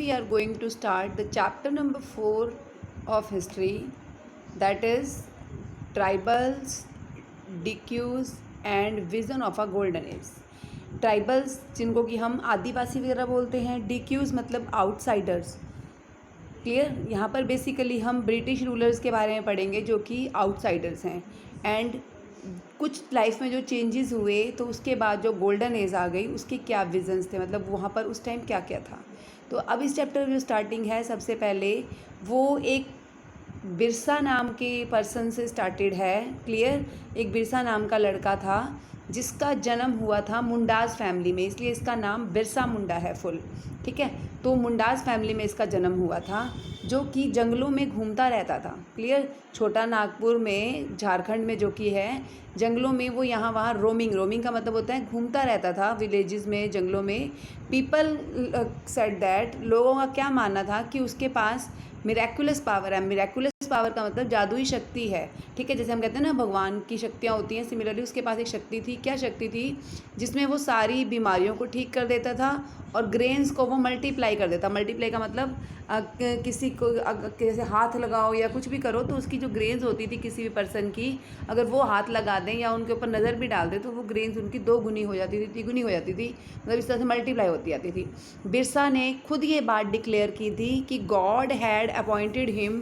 we are going to start the chapter number 4 of history, that is tribals, DQs and vision of a golden age. Tribals जिनको कि हम आदिवासी वगैरह बोलते हैं, DQs मतलब outsiders. Clear. यहाँ पर बेसिकली हम ब्रिटिश रूलर्स के बारे में पढ़ेंगे जो कि आउटसाइडर्स हैं. एंड कुछ लाइफ में जो चेंजेस हुए तो उसके बाद जो गोल्डन एज आ गई उसके क्या विजन्स थे, मतलब वहाँ पर उस टाइम क्या क्या था. तो अब इस चैप्टर जो स्टार्टिंग है सबसे पहले वो एक बिरसा नाम के पर्सन से स्टार्टेड है. क्लियर. एक बिरसा नाम का लड़का था जिसका जन्म हुआ था मुंडाज फैमिली में, इसलिए इसका नाम बिरसा मुंडा है फुल. ठीक है. तो मुंडाज फैमिली में इसका जन्म हुआ था जो कि जंगलों में घूमता रहता था. क्लियर. छोटा नागपुर में, झारखंड में जो कि है, जंगलों में वो यहाँ वहाँ रोमिंग का मतलब होता है घूमता रहता था विलेजेस में, जंगलों में. पीपल सेड दैट, लोगों का क्या मानना था कि उसके पास मिरेकुलस पावर है. मिरेकुलस पावर का मतलब जादुई शक्ति है. ठीक है. जैसे हम कहते हैं ना भगवान की शक्तियाँ होती हैं, सिमिलरली उसके पास एक शक्ति थी. क्या शक्ति थी? जिसमें वो सारी बीमारियों को ठीक कर देता था और ग्रेन्स को वो मल्टीप्लाई कर देता. मल्टीप्लाई का मतलब किसी को जैसे हाथ लगाओ या कुछ भी करो तो उसकी जो ग्रेन्स होती थी किसी भी पर्सन की, अगर वो हाथ लगा दें या उनके ऊपर नज़र भी डाल दें तो वो ग्रेन्स उनकी 2 गुनी हो जाती थी, 3 गुनी हो जाती थी. मतलब इस तरह से मल्टीप्लाई होती जाती थी. बिरसा ने खुद ये बात डिक्लेयर की थी कि God had appointed him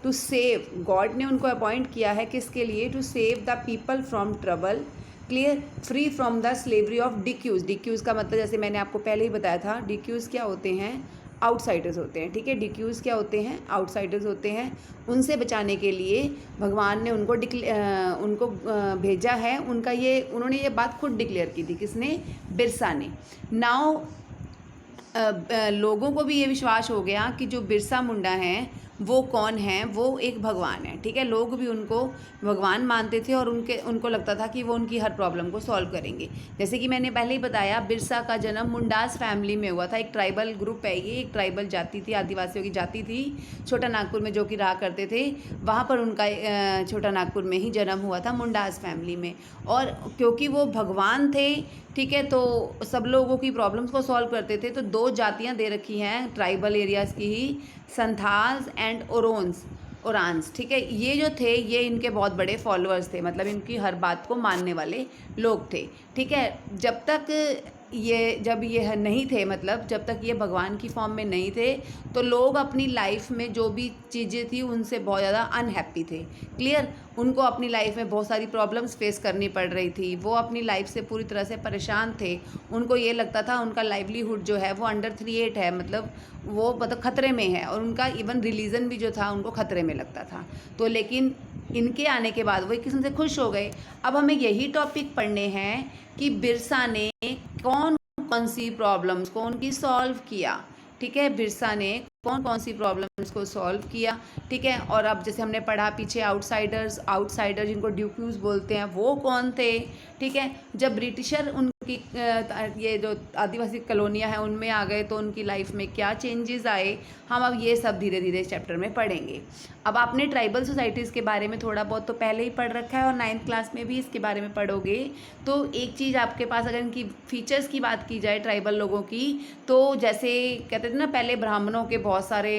to save. God ने उनको अपॉइंट किया है किसके लिए? To save the people from trouble. Clear. Free from the slavery of DQs. DQs का मतलब जैसे मैंने आपको पहले ही बताया था, DQs क्या होते हैं? आउटसाइडर्स होते हैं. ठीक है. DQs क्या होते हैं? आउटसाइडर्स होते हैं. उनसे बचाने के लिए भगवान ने उनको भेजा है. उन्होंने ये बात खुद डिक्लेयर की थी. किसने? बिरसा ने. नाउ लोगों को भी ये विश्वास हो गया कि जो बिरसा मुंडा हैं वो कौन है? वो एक भगवान है. ठीक है. लोग भी उनको भगवान मानते थे और उनको लगता था कि वो उनकी हर प्रॉब्लम को सॉल्व करेंगे. जैसे कि मैंने पहले ही बताया, बिरसा का जन्म मुंडास फैमिली में हुआ था. एक ट्राइबल ग्रुप है ये, एक ट्राइबल जाति थी, आदिवासियों की जाति थी छोटा नागपुर में जो कि रहा करते थे. वहाँ पर उनका छोटा नागपुर में ही जन्म हुआ था, मुंडास फैमिली में. और क्योंकि वो भगवान थे, ठीक है, तो सब लोगों की प्रॉब्लम्स को सॉल्व करते थे. तो 2 जातियाँ दे रखी हैं ट्राइबल एरियाज़ की ही, संथाल्स एंड ओरांस. ठीक है. ये जो थे ये इनके बहुत बड़े फॉलोअर्स थे, मतलब इनकी हर बात को मानने वाले लोग थे. ठीक है. जब ये नहीं थे, मतलब जब तक ये भगवान की फॉर्म में नहीं थे, तो लोग अपनी लाइफ में जो भी चीज़ें थी उनसे बहुत ज़्यादा अनहैप्पी थे. क्लियर. उनको अपनी लाइफ में बहुत सारी प्रॉब्लम्स फेस करनी पड़ रही थी. वो अपनी लाइफ से पूरी तरह से परेशान थे. उनको ये लगता था उनका लाइवलीहुड जो है वो अंडर थ्रेट है, मतलब वो खतरे में है. और उनका इवन रिलीजन भी जो था उनको खतरे में लगता था. तो लेकिन इनके आने के बाद वो एक किस्म से खुश हो गए. अब हमें यही टॉपिक पढ़ने हैं कि बिरसा ने कौन कौन सी प्रॉब्लम्स को उनकी सॉल्व किया. ठीक है. बिरसा ने कौन सी प्रॉब्लम्स को सॉल्व किया. ठीक है. और अब जैसे हमने पढ़ा पीछे आउटसाइडर जिनको ड्यूक्यूज बोलते हैं वो कौन थे. ठीक है. जब ब्रिटिशर उनकी ये जो आदिवासी कॉलोनियाँ हैं उनमें आ गए तो उनकी लाइफ में क्या चेंजेस आए, हम अब ये सब धीरे धीरे इस चैप्टर में पढ़ेंगे. अब आपने ट्राइबल सोसाइटीज़ के बारे में थोड़ा बहुत तो पहले ही पढ़ रखा है और 9th क्लास में भी इसके बारे में पढ़ोगे. तो एक चीज़ आपके पास, अगर इनकी फीचर्स की बात की जाए ट्राइबल लोगों की, तो जैसे कहते थे ना पहले ब्राह्मणों के बहुत सारे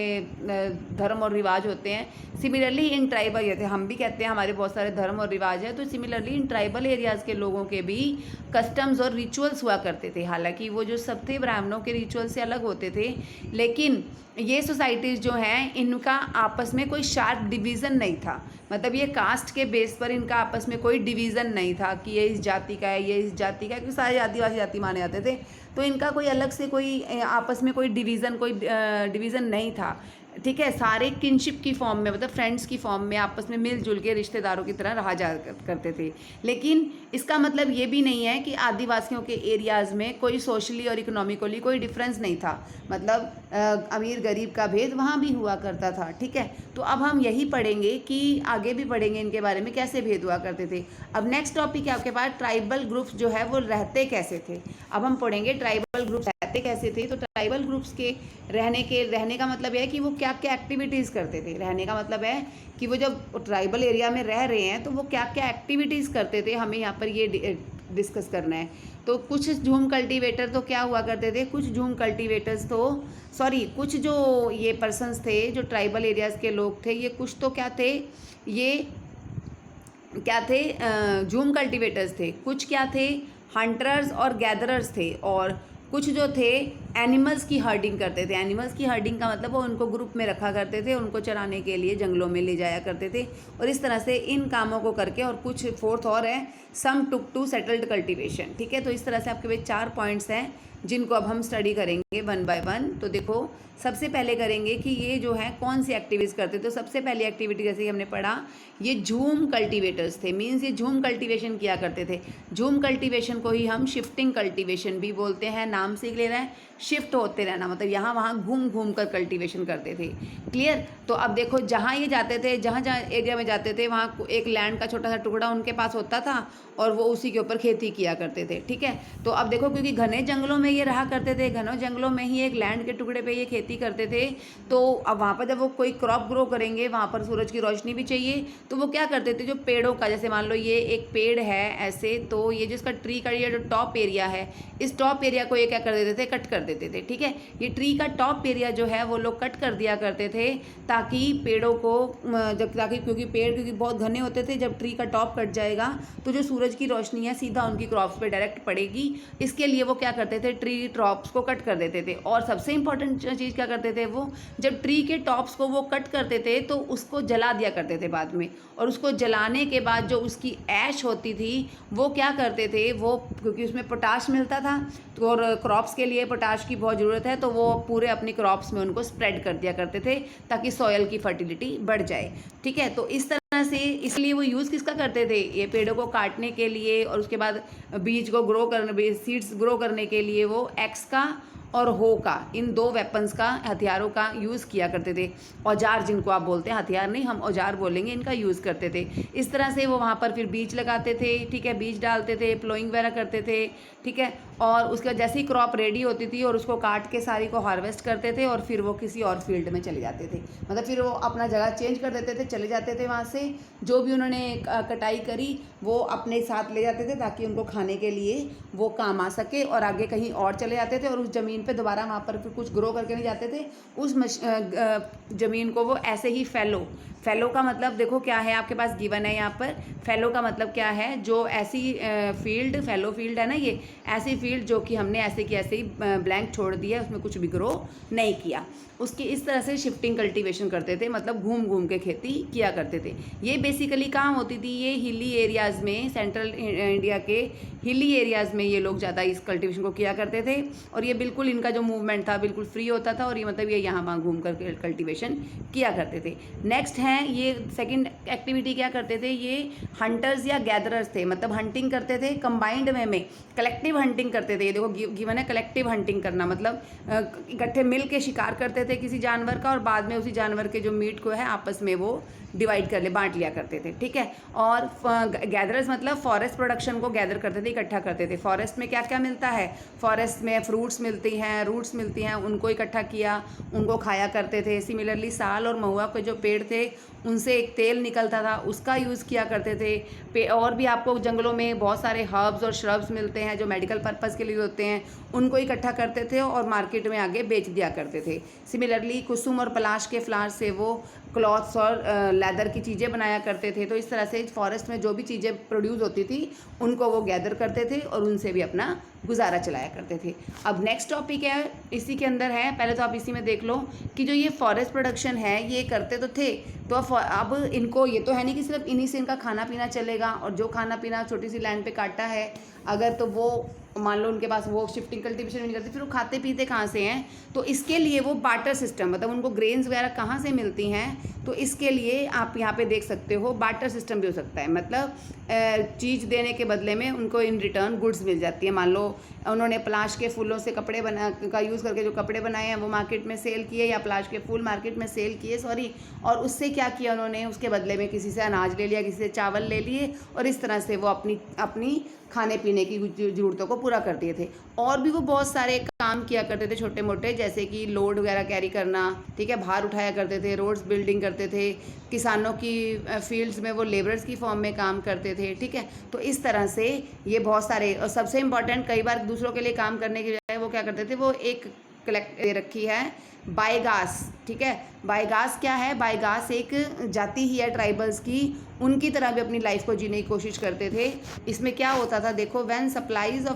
धर्म और रिवाज होते हैं. सिमिलरली इन ट्राइबल, जैसे हम भी कहते हैं हमारे बहुत सारे धर्म और रिवाज है, तो सिमिलरली इन ट्राइबल एरियाज़ के लोगों के भी कस्टम्स और रिचुअल्स हुआ करते थे. हालांकि वो जो सब थे ब्राह्मणों के रिचुअल से अलग होते थे, लेकिन ये सोसाइटीज़ जो हैं इनका आपस में कोई शार्प डिवीज़न नहीं था. मतलब ये कास्ट के बेस पर इनका आपस में कोई डिवीज़न नहीं था कि ये इस जाति का है, ये इस जाति का है, क्योंकि सारे आदिवासी जाति माने जाते थे. तो इनका कोई अलग से कोई आपस में कोई डिवीज़न नहीं था. ठीक है. सारे किनशिप की फॉर्म में, मतलब फ्रेंड्स की फॉर्म में आपस में मिलजुल के रिश्तेदारों की तरह रहा जा करते थे. लेकिन इसका मतलब ये भी नहीं है कि आदिवासियों के एरियाज़ में कोई सोशली और इकोनॉमिकली कोई डिफरेंस नहीं था. मतलब अमीर गरीब का भेद वहाँ भी हुआ करता था. ठीक है. तो अब हम यही पढ़ेंगे कि आगे भी पढ़ेंगे इनके बारे में कैसे भेद हुआ करते थे. अब नेक्स्ट टॉपिक है आपके पास ट्राइबल ग्रुप्स जो है वो रहते कैसे थे. अब हम पढ़ेंगे ट्राइबल ग्रुप्स रहते कैसे थे. तो ट्राइबल ग्रुप्स के रहने का मतलब है कि वो क्या क्या एक्टिविटीज़ करते थे. रहने का मतलब है कि वो जब ट्राइबल एरिया में रह रहे हैं तो वो क्या क्या एक्टिविटीज़ करते थे, हमें यहाँ पर ये डिस्कस करना है। तो कुछ झूम कल्टीवेटर तो क्या हुआ करते थे, कुछ झूम कल्टीवेटर्स तो कुछ जो ये पर्सन्स थे, जो ट्राइबल एरियाज़ के लोग थे, ये कुछ तो क्या थे, ये क्या थे, झूम कल्टीवेटर्स थे। कुछ क्या थे, हंटर्स और गैदरर्स थे। और कुछ जो थे एनिमल्स की हर्डिंग करते थे। एनिमल्स की हर्डिंग का मतलब वो उनको ग्रुप में रखा करते थे, उनको चराने के लिए जंगलों में ले जाया करते थे। और इस तरह से इन कामों को करके, और कुछ फोर्थ और है, some took to settled cultivation. ठीक है, तो इस तरह से आपके पास 4 पॉइंट्स हैं जिनको अब हम स्टडी करेंगे वन बाय वन। तो देखो, सबसे पहले करेंगे कि ये जो है कौन सी एक्टिविटीज़ करते थे। तो सबसे पहली एक्टिविटी जैसे कि हमने पढ़ा, ये झूम कल्टीवेटर्स थे, मीन्स ये झूम कल्टीवेशन किया करते थे। झूम कल्टीवेशन को ही हम शिफ्टिंग कल्टीवेशन भी बोलते हैं। नाम सीख ले रहे हैं, शिफ्ट होते रहना, मतलब यहाँ वहाँ घूम घूम कर कल्टीवेशन करते थे। क्लियर। तो अब देखो, जहाँ ये जाते थे, जहाँ जहाँ एरिया में जाते थे, वहाँ एक लैंड का छोटा सा टुकड़ा उनके पास होता था और वो उसी के ऊपर खेती किया करते थे। ठीक है, तो अब देखो, क्योंकि घने जंगलों में ये रहा करते थे, घनों जंगलों में ही एक लैंड के टुकड़े पे ये खेती करते थे, तो अब वहाँ पर जब वो कोई क्रॉप ग्रो करेंगे, वहाँ पर सूरज की रोशनी भी चाहिए, तो वो क्या करते थे, जो पेड़ों का, जैसे मान लो ये एक पेड़ है ऐसे, तो ये जिसका ट्री का ये जो टॉप एरिया है, इस टॉप एरिया को ये क्या कर देते थे, कट कर देते थे। ठीक है, ये ट्री का टॉप एरिया जो है वो लोग कट कर दिया करते थे, ताकि पेड़ों को क्योंकि बहुत घने होते थे, जब ट्री का टॉप कट जाएगा तो जो सूरज की रोशनी है सीधा उनकी क्रॉप्स पे डायरेक्ट पड़ेगी। इसके लिए वो क्या करते थे, ट्री टॉप्स को कट कर देते थे। और सबसे इंपॉर्टेंट चीज़ क्या करते थे, वो जब ट्री के टॉप्स को वो कट करते थे तो उसको जला दिया करते थे बाद में। और उसको जलाने के बाद जो उसकी ऐश होती थी, वो क्या करते थे, वो क्योंकि उसमें पोटाश मिलता था, तो और क्रॉप्स के लिए पोटाश की बहुत ज़रूरत है, तो वो पूरे अपनी क्रॉप्स में उनको स्प्रेड कर दिया करते थे, ताकि सॉयल की फर्टिलिटी बढ़ जाए। ठीक है, तो इस तरह से, इसलिए वो यूज़ किसका करते थे, ये पेड़ों को काटने के लिए, और उसके बाद बीज को ग्रो करने, सीड्स ग्रो करने के लिए वो एक्स का और हो का, इन 2 वेपन्स का, हथियारों का यूज़ किया करते थे। औजार जिनको आप बोलते हैं, हथियार नहीं, हम औजार बोलेंगे, इनका यूज़ करते थे। इस तरह से वो वहाँ पर फिर बीज लगाते थे। ठीक है, बीज डालते थे, प्लोइंग वगैरह करते थे। ठीक है, और उसके बाद जैसे ही क्रॉप रेडी होती थी, और उसको काट के सारी को हार्वेस्ट करते थे, और फिर वो किसी और फील्ड में चले जाते थे, मतलब फिर वो अपना जगह चेंज कर देते थे, चले जाते थे वहाँ से। जो भी उन्होंने कटाई करी वो अपने साथ ले जाते थे, ताकि उनको खाने के लिए वो काम आ सके, और आगे कहीं और चले जाते थे, और उस ज़मीन पे दोबारा वहाँ पर फिर कुछ ग्रो करके नहीं जाते थे। उस ज़मीन को वो ऐसे ही फैलो का मतलब देखो क्या है, आपके पास गिवन है यहाँ पर। फैलो का मतलब क्या है, जो ऐसी फील्ड, फैलो फील्ड है ना, ये ऐसी फील्ड जो कि हमने ऐसे की ऐसे ही ब्लैंक छोड़ दिया, उसमें कुछ भी ग्रो नहीं किया, उसकी इस तरह से शिफ्टिंग कल्टीवेशन करते थे, मतलब घूम घूम के खेती किया करते थे। ये बेसिकली कहाँ होती थी, ये हिली एरियाज़ में, सेंट्रल इंडिया के हिली एरियाज़ में ये लोग ज़्यादा इस कल्टीवेशन को किया करते थे। और ये बिल्कुल इनका जो मूवमेंट था बिल्कुल फ्री होता था, और ये मतलब ये यहाँ वहाँ घूम कर कल्टीवेशन किया करते थे। नेक्स्ट है, ये सेकंड एक्टिविटी क्या करते थे, ये हंटर्स या गैदरर्स थे, मतलब हंटिंग करते थे कंबाइंड वे में, कलेक्टिव हंटिंग करते थे। ये देखो गिवन है, कलेक्टिव हंटिंग करना मतलब इकट्ठे मिल के शिकार करते थे किसी जानवर का, और बाद में उसी जानवर के जो मीट को है आपस में वो डिवाइड कर ले, बांट लिया करते थे। ठीक है, और गैदरर्स मतलब फॉरेस्ट प्रोडक्शन को गैदर करते थे, इकट्ठा करते थे। फॉरेस्ट में क्या क्या मिलता है, फॉरेस्ट में फ्रूट्स मिलती हैं, रूट्स मिलती हैं, उनको इकट्ठा किया, उनको खाया करते थे। सिमिलरली साल और महुआ के जो पेड़ थे, उनसे एक तेल निकलता था, उसका यूज़ किया करते थे। और भी आपको जंगलों में बहुत सारे हर्ब्स और श्रब्स मिलते हैं जो मेडिकल पर्पज़ के लिए होते हैं, उनको इकट्ठा करते थे और मार्केट में आगे बेच दिया करते थे। सिमिलरली कुसुम और पलाश के फ्लावर से वो क्लॉथ्स और लेदर की चीज़ें बनाया करते थे। तो इस तरह से फॉरेस्ट में जो भी चीज़ें प्रोड्यूस होती थी उनको वो गैदर करते थे और उनसे भी अपना गुजारा चलाया करते थे। अब नेक्स्ट टॉपिक है, इसी के अंदर है, पहले तो आप इसी में देख लो कि जो ये फॉरेस्ट प्रोडक्शन है ये करते तो थे, तो अब इनको ये तो है नहीं कि सिर्फ इन्हीं से इनका खाना पीना चलेगा, और जो खाना पीना छोटी सी लैंड पे काटा है अगर, तो वो मान लो उनके पास वो शिफ्टिंग कल्टीवेशन नहीं करते, फिर वो खाते पीते कहाँ से हैं। तो इसके लिए वो बार्टर सिस्टम, मतलब उनको ग्रेन्स वगैरह कहाँ से मिलती हैं, तो इसके लिए आप यहाँ पे देख सकते हो बार्टर सिस्टम भी हो सकता है। मतलब चीज़ देने के बदले में उनको इन रिटर्न गुड्स मिल जाती है। मान लो उन्होंने पलाश के फूलों से कपड़े का यूज़ करके जो कपड़े बनाए हैं वो मार्केट में सेल किए, या पलाश के फूल मार्केट में सेल किए, और उससे क्या किया उन्होंने, उसके बदले में किसी से अनाज ले लिया, किसी से चावल ले लिए, और इस तरह से वो अपनी खाने पीने की ज़रूरतों को पूरा करते थे। और भी वो बहुत सारे काम किया करते थे छोटे मोटे, जैसे कि लोड वगैरह कैरी करना, ठीक है, भार उठाया करते थे, रोड्स बिल्डिंग करते थे, किसानों की फील्ड्स में वो लेबरर्स की फॉर्म में काम करते थे, ठीक है। तो इस तरह से ये बहुत सारे, और सबसे इम्पॉर्टेंट कई बार दूसरों के लिए काम करने की बजाय वो क्या करते थे, वो एक कलेक्ट रखी है बायगास, ठीक है। बायगास क्या है? बायगास एक जाति ही है ट्राइबल्स की, उनकी तरह भी अपनी लाइफ को जीने की कोशिश करते थे। इसमें क्या होता था देखो, when supplies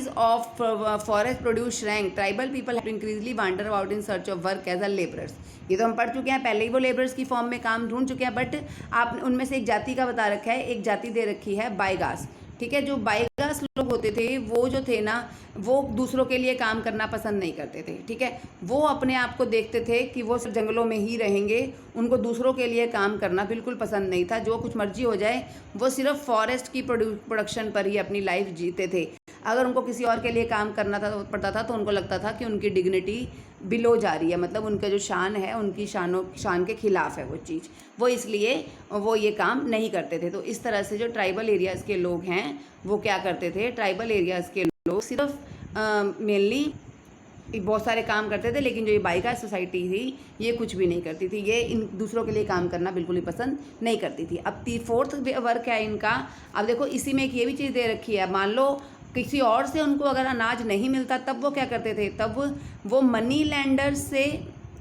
of forest produce shrank, tribal people have increasingly wander about in search of work as a labourers. ये तो हम पढ़ चुके हैं, पहले ही वो लेबरर्स की फॉर्म में काम ढूंढ चुके हैं, बट आप उनमें से एक जाति का बता रखा है, एक जाति दे रखी है बायगास, ठीक है। जो बायगास लोग होते थे वो जो थे ना, वो दूसरों के लिए काम करना पसंद नहीं करते थे, ठीक है। वो अपने आप को देखते थे कि वो सिर्फ जंगलों में ही रहेंगे, उनको दूसरों के लिए काम करना बिल्कुल पसंद नहीं था। जो कुछ मर्जी हो जाए, वो सिर्फ फॉरेस्ट की प्रोडक्शन पर ही अपनी लाइफ जीते थे। अगर उनको किसी और के लिए काम करना पड़ता था तो उनको लगता था कि उनकी डिग्निटी बिलो जा रही है, मतलब उनका जो शान है, उनकी शान के खिलाफ है वो चीज़, वो इसलिए वो ये काम नहीं करते थे। तो इस तरह से जो ट्राइबल एरियाज़ के लोग हैं वो क्या करते थे, ट्राइबल एरियाज़ के लोग सिर्फ मेनली बहुत सारे काम करते थे, लेकिन जो ये बायगास सोसाइटी थी ये कुछ भी नहीं करती थी, ये इन दूसरों के लिए काम करना बिल्कुल ही पसंद नहीं करती थी। अब फोर्थ वर्क है इनका। अब देखो इसी में एक ये भी चीज़ दे रखी है, मान लो किसी और से उनको अगर अनाज नहीं मिलता तब वो क्या करते थे, तब वो मनी लैंडर्स से,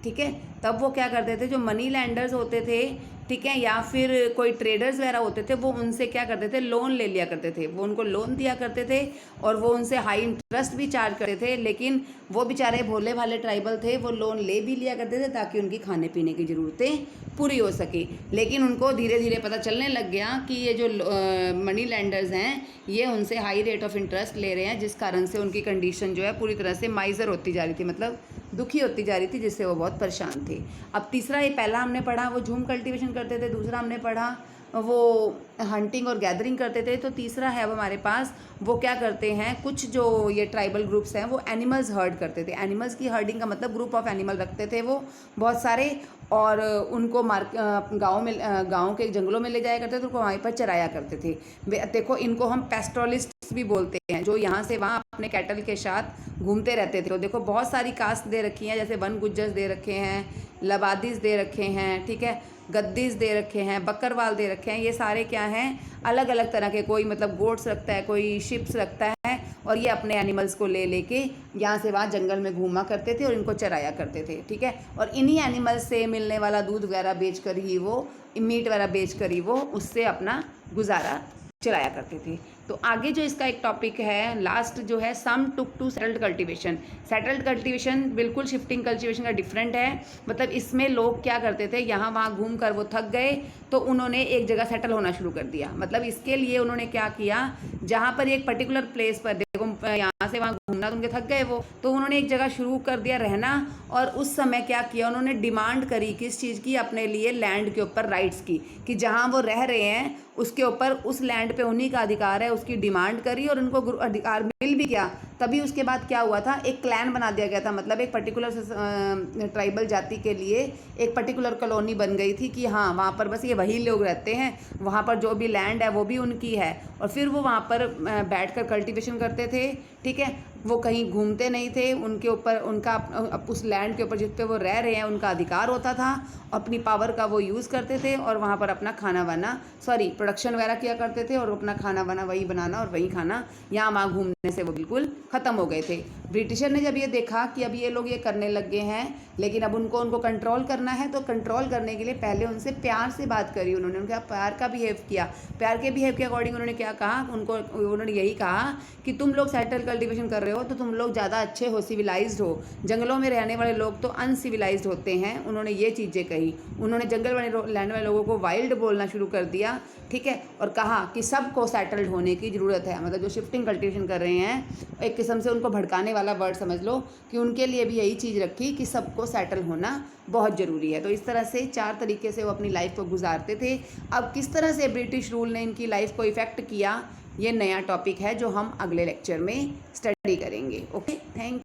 ठीक है, तब वो क्या करते थे, जो मनी लैंडर्स होते थे, ठीक है, या फिर कोई ट्रेडर्स वगैरह होते थे, वो उनसे क्या करते थे, लोन ले लिया करते थे। वो उनको लोन दिया करते थे और वो उनसे हाई इंटरेस्ट भी चार्ज करते थे, लेकिन वो बेचारे भोले भाले ट्राइबल थे, वो लोन ले भी लिया करते थे ताकि उनकी खाने पीने की ज़रूरतें पूरी हो सके। लेकिन उनको धीरे धीरे पता चलने लग गया कि ये जो मनी लैंडर्स हैं ये उनसे हाई रेट ऑफ इंटरेस्ट ले रहे हैं, जिस कारण से उनकी कंडीशन जो है पूरी तरह से माइजर होती जा रही थी, मतलब दुखी होती जा रही थी, जिससे वो बहुत परेशान थे। अब तीसरा, ये पहला हमने पढ़ा वो झूम कल्टीवेशन करते थे, दूसरा हमने पढ़ा वो हंटिंग और गैदरिंग करते थे। तो तीसरा है अब हमारे पास, वो क्या करते हैं, कुछ जो ये ट्राइबल ग्रुप्स हैं वो एनिमल्स हर्ड करते थे। एनिमल्स की हर्डिंग का मतलब ग्रुप ऑफ एनिमल रखते थे वो बहुत सारे, और उनको गाँव के जंगलों में ले जाया करते थे, उनको वहीं पर चराया करते थे। देखो इनको हम पेस्टोरलिस्ट भी बोलते हैं, जो यहाँ से वहाँ अपने कैटल के साथ घूमते रहते थे। तो देखो बहुत सारी कास्ट दे रखी हैं, जैसे वन गुज्जर्स दे रखे हैं, लबादिस दे रखे हैं, ठीक है, गद्दीस दे रखे हैं, बकरवाल दे रखे हैं। ये सारे क्या हैं, अलग अलग तरह के, कोई मतलब गोट्स रखता है, कोई शिप्स रखता है, और ये अपने एनिमल्स को ले लेके यहाँ से वहाँ जंगल में घूमा करते थे और इनको चराया करते थे, ठीक है। और इन्हीं एनिमल्स से मिलने वाला दूध वगैरह बेच कर ही वो, मीट वगैरह बेच कर ही वो उससे अपना गुजारा चलाया करते थे। तो आगे जो इसका एक टॉपिक है लास्ट जो है, some took to settled cultivation. Settled cultivation बिल्कुल शिफ्टिंग कल्टीवेशन का डिफरेंट है। मतलब इसमें लोग क्या करते थे, यहाँ वहाँ घूम कर वो थक गए तो उन्होंने एक जगह सेटल होना शुरू कर दिया। मतलब इसके लिए उन्होंने क्या किया, जहाँ पर एक पर्टिकुलर प्लेस पर, देखो यहाँ से वहाँ घूमना तो उनके थक गए वो, तो उन्होंने एक जगह शुरू कर दिया रहना। और उस समय क्या किया उन्होंने, डिमांड करी किस चीज़ की, अपने लिए लैंड के ऊपर राइट्स की, कि जहाँ वो रह रहे हैं उसके ऊपर, उस लैंड पे उन्हीं का अधिकार है, उसकी डिमांड करी और उनको अधिकार मिल भी गया। तभी उसके बाद क्या हुआ था, एक क्लैन बना दिया गया था। मतलब एक पर्टिकुलर ट्राइबल जाति के लिए एक पर्टिकुलर कॉलोनी बन गई थी कि हाँ वहाँ पर बस ये वही लोग रहते हैं, वहाँ पर जो भी लैंड है वो भी उनकी है। और फिर वो वहाँ पर बैठकर कल्टीवेशन करते थे, ठीक है। वो कहीं घूमते नहीं थे, उनके ऊपर उनका उस लैंड के ऊपर जिस पे वो रह रहे हैं उनका अधिकार होता था। अपनी पावर का वो यूज़ करते थे और वहाँ पर अपना खाना वाना प्रोडक्शन वगैरह किया करते थे, और अपना खाना वाना वही बनाना और वही खाना। यहाँ वहाँ घूमने से वो बिल्कुल ख़त्म हो गए थे। ब्रिटिशर ने जब ये देखा कि अब ये लोग ये करने लग गए हैं, लेकिन अब उनको कंट्रोल करना है, तो कंट्रोल करने के लिए पहले उनसे प्यार से बात करी उन्होंने, उनका प्यार का बिहेव किया। प्यार के बिहेव के अकॉर्डिंग उन्होंने क्या कहा, उन्होंने यही कहा कि तुम लोग सेटल कल्टीवेशन कर रहे हो तो तुम लोग ज़्यादा अच्छे हो, सिविलाइज्ड हो। जंगलों में रहने वाले लोग तो अनसिविलाइज्ड होते हैं। उन्होंने ये चीज़ें कही। उन्होंने जंगल वाले रहने वाले लोगों को वाइल्ड बोलना शुरू कर दिया, ठीक है। और कहा कि सबको सेटल्ड होने की ज़रूरत है। मतलब जो शिफ्टिंग कल्टीवेशन कर रहे हैं, एक किस्म से उनको भड़काने वाला वर्ड समझ लो, कि उनके लिए भी यही चीज़ रखी कि सबको सेटल होना बहुत ज़रूरी है। तो इस तरह से 4 तरीके से वो अपनी लाइफ को गुजारते थे। अब किस तरह से ब्रिटिश रूल ने इनकी लाइफ को इफ़ेक्ट किया, ये नया टॉपिक है जो हम अगले लेक्चर में स्टडी करेंगे। Okay, thank